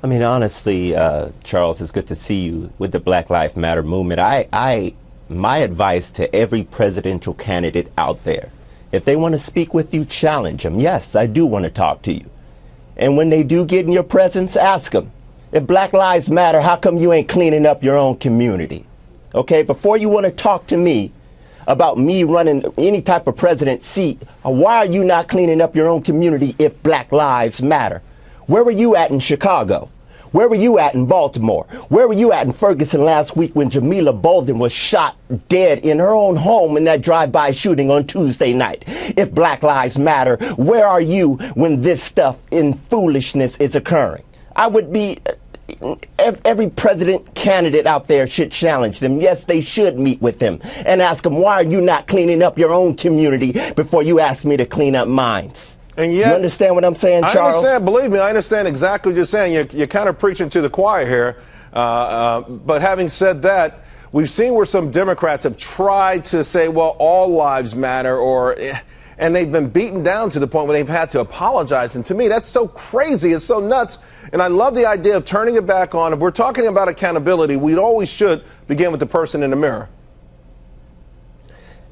I mean, honestly, Charles, it's good to see you with the Black Lives Matter movement. My advice to every presidential candidate out there, if they want to speak with you, challenge them. Yes, I do want to talk to you. And when they do get in your presence, ask them, if Black Lives Matter, how come you ain't cleaning up your own community? Okay, before you want to talk to me about me running any type of president seat, why are you not cleaning up your own community if Black Lives Matter? Where were you at in Chicago? Where were you at in Baltimore? Where were you at in Ferguson last week when Jamila Bolden was shot dead in her own home in that drive-by shooting on Tuesday night? If Black Lives Matter, where are you when this stuff in foolishness is occurring? I would be, every president candidate out there should challenge them. Yes, they should meet with them and ask them, why are you not cleaning up your own community before you ask me to clean up mine? And yet, you understand what I'm saying, Charles? I understand. Believe me, I understand exactly what you're saying. You're kind of preaching to the choir here. But having said that, we've seen where some Democrats have tried to say, well, all lives matter, and they've been beaten down to the point where they've had to apologize. And to me, that's so crazy. It's so nuts. And I love the idea of turning it back on. If we're talking about accountability, we always should begin with the person in the mirror.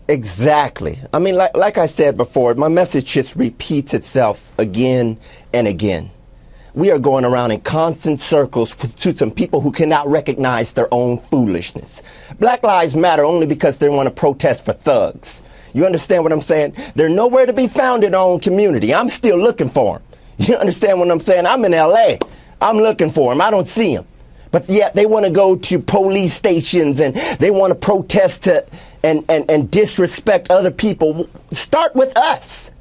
Exactly. I mean, like I said before, my message just repeats itself again and again. We are going around in constant circles to some people who cannot recognize their own foolishness. Black Lives Matter only because they want to protest for thugs. You understand what I'm saying? They're nowhere to be found in our own community. I'm still looking for them. You understand what I'm saying? I'm in LA. I'm looking for them. I don't see them. But yet they want to go to police stations and they want to protest and disrespect other people. Start with us.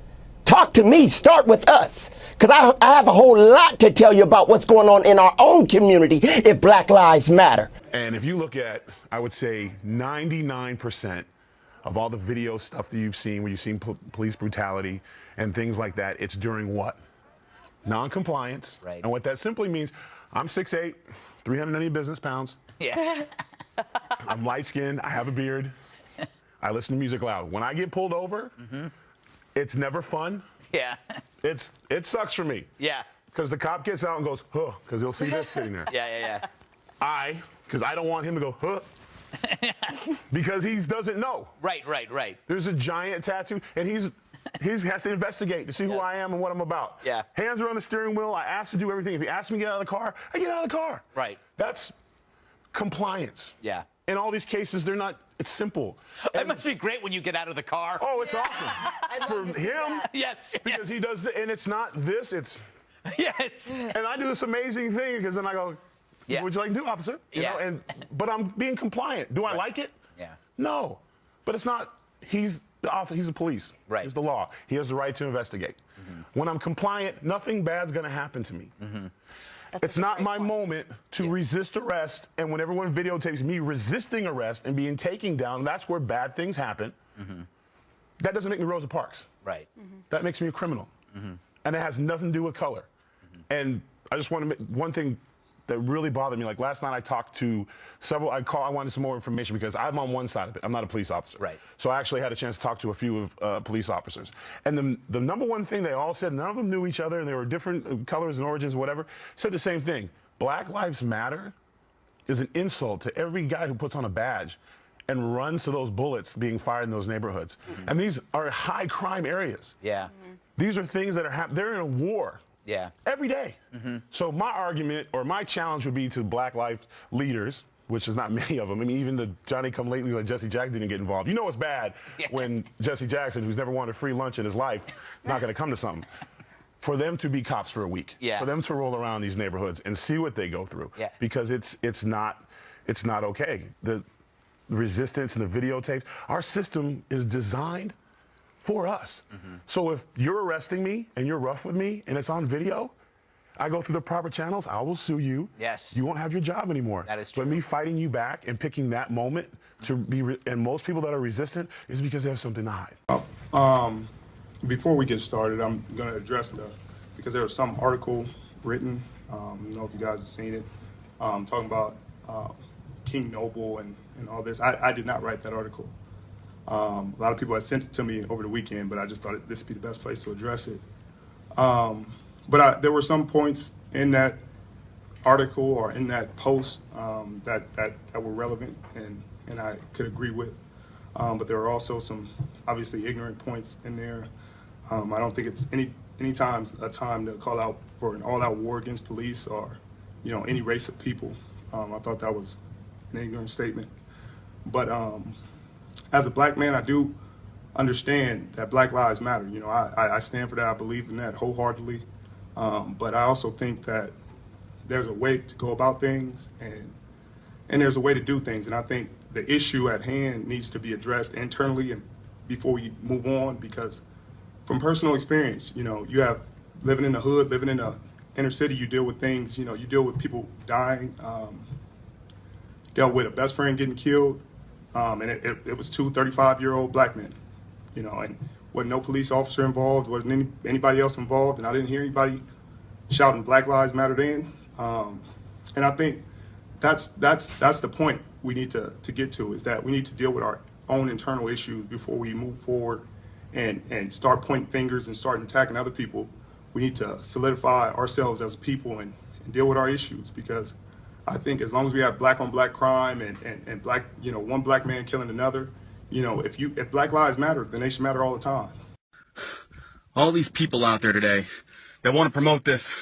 Talk to me. Start with us. Because I have a whole lot to tell you about what's going on in our own community if Black Lives Matter. And if you look at, I would say 99% of all the video stuff that you've seen, where you've seen police brutality and things like that, it's during what? Non-compliance. Right. And what that simply means, I'm 6'8", 390 business pounds. Yeah. I'm light-skinned. I have a beard. I listen to music loud. When I get pulled over, it's never fun. Yeah. It sucks for me. Yeah. Because the cop gets out and goes, huh, because he'll see this sitting there. Yeah. Because I don't want him to go, huh, because he doesn't know. Right. There's a giant tattoo, and he has to investigate to see who I am and what I'm about. Yeah. Hands are on the steering wheel. I ask to do everything. If he asks me to get out of the car, I get out of the car. Right. That's compliance. Yeah. In all these cases, it's simple. It must be great when you get out of the car. Oh, it's awesome. For him, Yes. because he does, and it's not this, it's, Yes. and I do this amazing thing, because then I go, what would you like to do, officer? You know, but I'm being compliant. Do I like it? Yeah. No. But it's not, he's the police. Right. He's the law. He has the right to investigate. When I'm compliant, nothing bad's going to happen to me. It's not my moment to resist arrest, and when everyone videotapes me resisting arrest and being taken down, that's where bad things happen. That doesn't make me Rosa Parks. Right. That makes me a criminal. And it has nothing to do with color. And I just want to make one thing that really bothered me. Like last night I talked to several, I wanted some more information because I'm on one side of it. I'm not a police officer. Right. So I actually had a chance to talk to a few of police officers. And the number one thing they all said, none of them knew each other and they were different colors and origins, whatever, said the same thing. Black Lives Matter is an insult to every guy who puts on a badge and runs to those bullets being fired in those neighborhoods. And these are high crime areas. Yeah. These are things that are happening. They're in a war. Yeah. Every day. So my argument or my challenge would be to Black lives leaders, which is not many of them. I mean, even the Johnny-come-latelys like Jesse Jackson didn't get involved. You know it's bad when Jesse Jackson, who's never wanted a free lunch in his life, not going to come to something. For them to be cops for a week. For them to roll around these neighborhoods and see what they go through. Because it's not okay. The resistance and the videotapes. Our system is designed for us. So if you're arresting me and you're rough with me and it's on video, I go through the proper channels, I will sue you. Yes. You won't have your job anymore. That is true. But me fighting you back and picking that moment to be, and most people that are resistant is because they have something to hide. Before we get started, I'm going to address because there was some article written, I don't know if you guys have seen it, talking about King Noble and all this. I did not write that article. A lot of people had sent it to me over the weekend, but I just thought this would be the best place to address it. But there were some points in that article or in that post that were relevant and I could agree with. But there are also some obviously ignorant points in there. I don't think it's any times a time to call out for an all-out war against police or, you know, any race of people. I thought that was an ignorant statement. But as a black man, I do understand that Black Lives Matter. You know, I stand for that. I believe in that wholeheartedly. But I also think that there's a way to go about things and there's a way to do things. And I think the issue at hand needs to be addressed internally and before we move on, because from personal experience, you know, you have living in the hood, living in the inner city, you deal with things, you know, you deal with people dying, dealt with a best friend getting killed, and it was two 35-year-old black men, you know, and wasn't no police officer involved, wasn't anybody else involved, and I didn't hear anybody shouting Black Lives Matter then. And I think that's the point we need to get to, is that we need to deal with our own internal issues before we move forward and start pointing fingers and start attacking other people. We need to solidify ourselves as a people and deal with our issues, because I think as long as we have black on black crime and black, you know, one black man killing another, you know, if Black Lives Matter, then they should matter all the time. All these people out there today that want to promote this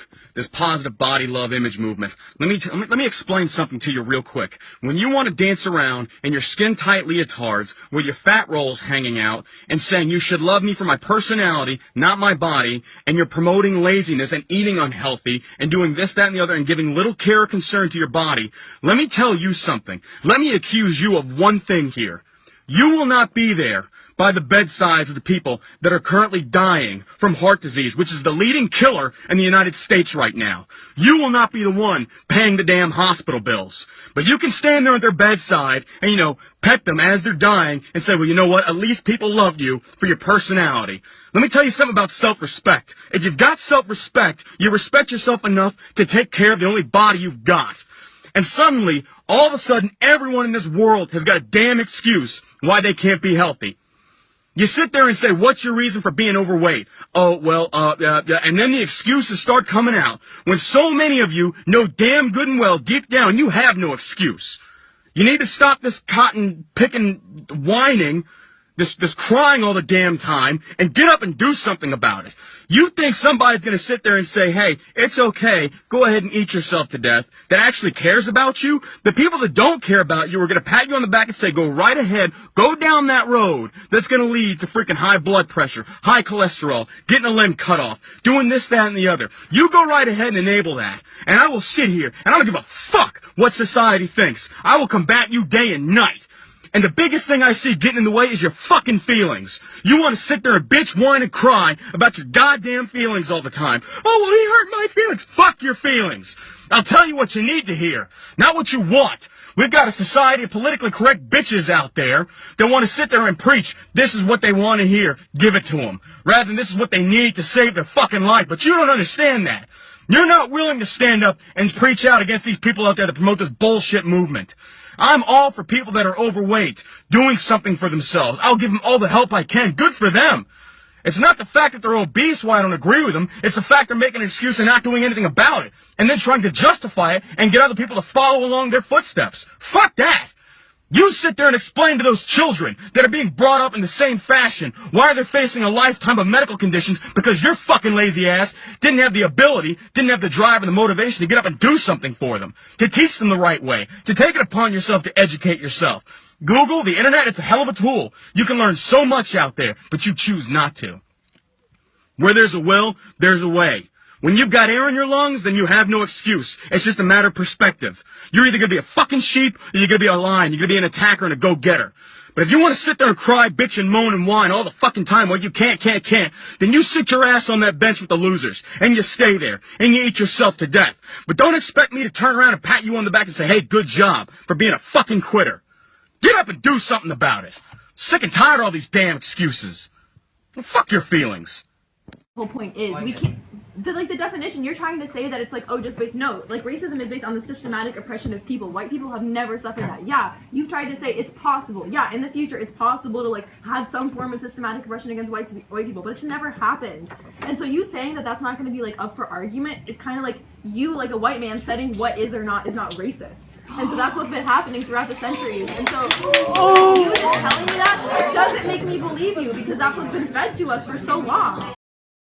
positive body love image movement. Let me explain something to you real quick. When you want to dance around in your skin tight leotards with your fat rolls hanging out and saying you should love me for my personality, not my body, and you're promoting laziness and eating unhealthy and doing this, that, and the other and giving little care or concern to your body, let me tell you something. Let me accuse you of one thing here. You will not be there by the bedsides of the people that are currently dying from heart disease, which is the leading killer in the United States right now. You will not be the one paying the damn hospital bills. But you can stand there at their bedside and, you know, pet them as they're dying and say, well, you know what? At least people love you for your personality. Let me tell you something about self-respect. If you've got self-respect, you respect yourself enough to take care of the only body you've got. And suddenly, all of a sudden, everyone in this world has got a damn excuse why they can't be healthy. You sit there and say, what's your reason for being overweight? Oh, well, and then the excuses start coming out. When so many of you know damn good and well, deep down, you have no excuse. You need to stop this cotton picking, whining, this crying all the damn time, and get up and do something about it. You think somebody's going to sit there and say, hey, it's okay, go ahead and eat yourself to death, that actually cares about you? The people that don't care about you are going to pat you on the back and say, go right ahead, go down that road that's going to lead to freaking high blood pressure, high cholesterol, getting a limb cut off, doing this, that, and the other. You go right ahead and enable that, and I will sit here, and I don't give a fuck what society thinks. I will combat you day and night. And the biggest thing I see getting in the way is your fucking feelings. You want to sit there and bitch, whine, and cry about your goddamn feelings all the time. Oh, well, he hurt my feelings. Fuck your feelings. I'll tell you what you need to hear, not what you want. We've got a society of politically correct bitches out there that want to sit there and preach this is what they want to hear, give it to them, rather than this is what they need to save their fucking life. But you don't understand that. You're not willing to stand up and preach out against these people out there that promote this bullshit movement. I'm all for people that are overweight, doing something for themselves. I'll give them all the help I can. Good for them. It's not the fact that they're obese why I don't agree with them. It's the fact they're making an excuse and not doing anything about it, and then trying to justify it and get other people to follow along their footsteps. Fuck that. You sit there and explain to those children that are being brought up in the same fashion why they're facing a lifetime of medical conditions because your fucking lazy ass didn't have the ability, didn't have the drive and the motivation to get up and do something for them, to teach them the right way, to take it upon yourself to educate yourself. Google, the internet, it's a hell of a tool. You can learn so much out there, but you choose not to. Where there's a will, there's a way. When you've got air in your lungs, then you have no excuse. It's just a matter of perspective. You're either going to be a fucking sheep or you're going to be a lion. You're going to be an attacker and a go-getter. But if you want to sit there and cry, bitch, and moan and whine all the fucking time while you can't, then you sit your ass on that bench with the losers, and you stay there, and you eat yourself to death. But don't expect me to turn around and pat you on the back and say, hey, good job for being a fucking quitter. Get up and do something about it. Sick and tired of all these damn excuses. Well, fuck your feelings. The whole point is, we can't... the definition, you're trying to say that it's like, oh, just based, no, like racism is based on the systematic oppression of people. White people have never suffered that. Yeah, you've tried to say it's possible. Yeah, in the future it's possible to like have some form of systematic oppression against white people, but it's never happened. And so you saying that that's not going to be like up for argument is kind of like you, like a white man, setting what is or not is not racist. And so that's what's been happening throughout the centuries. And so you just telling me that doesn't make me believe you, because that's what's been fed to us for so long.